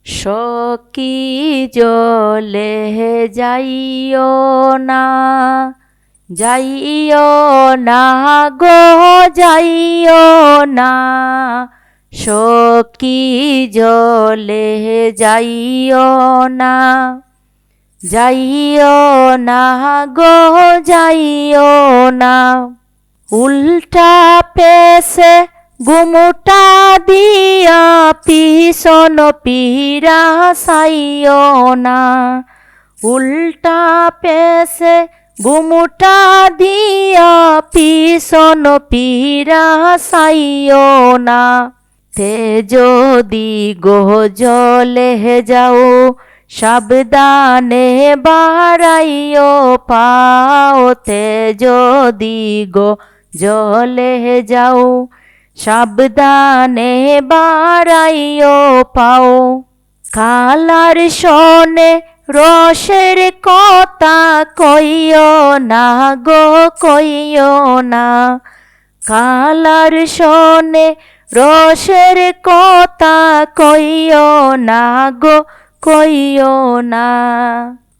সখী জলে যাইও না, যাইও না গো যাইও না, সখী জলে যাইও না, যাইও না গো যাইও না। উল্টা পেছে গুমুটা দিয়া পিছন পীড়া চাইও না, উল্টা পেছে গুমুটা দিয়া পিছন পীড়া চাইও না। তে যদি গো জলে যাও সাবধানে বাড়াইও পাও, তে যদি গো জলে যাও সাবধানে বাড়াইও পাও। কালার শোনে রসের কথা কইও না গো কইও না, কালার শোনে রসের কথা কইও না গো কইও না।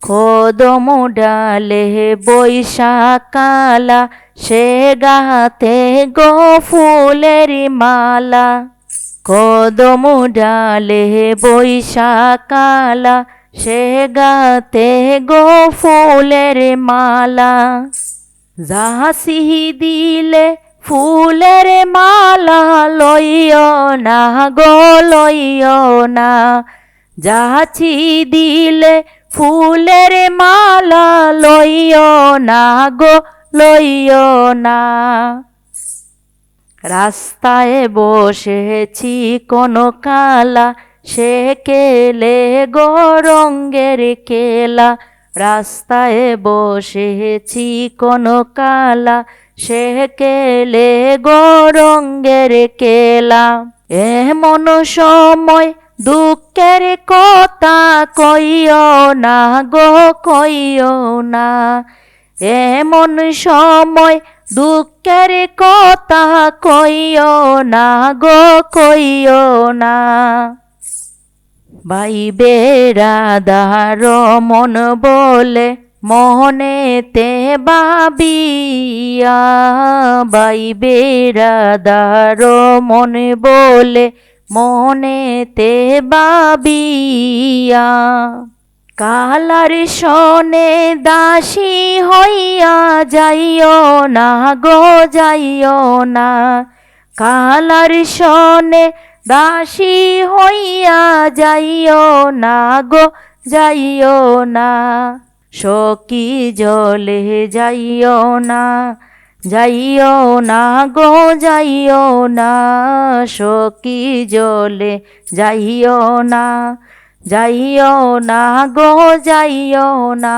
কদম ডালে বৈশাখালা সে গাতে গো ফুলের মালা, কদম ডালে বৈশাখালা সে গাতে গো ফুলের মালা। যাহাসি দিলে ফুলের মালা লইও না গো লইও না, যাহাছি দিলে ফুলের মালা লইও না গো লইও না। রাস্তায় বসেছি কোন কালা সে কেলে গো রঙ্গের কেলা, রাস্তায় বসেছি কোন কালা সে কেলে গো রঙ্গের কেলা। এমন সময় দুঃখের কথা কইও না গো কইও না, এমন সময় দুঃখের কথা কইও না গো কইও না। বাইবে রাধার মন বলে মনেতে ভাবিয়া, বাইবে রাধার মন বলে মনেতে ভাবিয়া। কালার শোনে দাসী হইয়া যাইও না গো যাইও না, কালার শোনে দাসী হইয়া যাইও না গো যাইও না। সখী জলে যাইও না, যাইও না গো যাইও না, সখী জলে যাইও না, যাইও না গো যাইও না।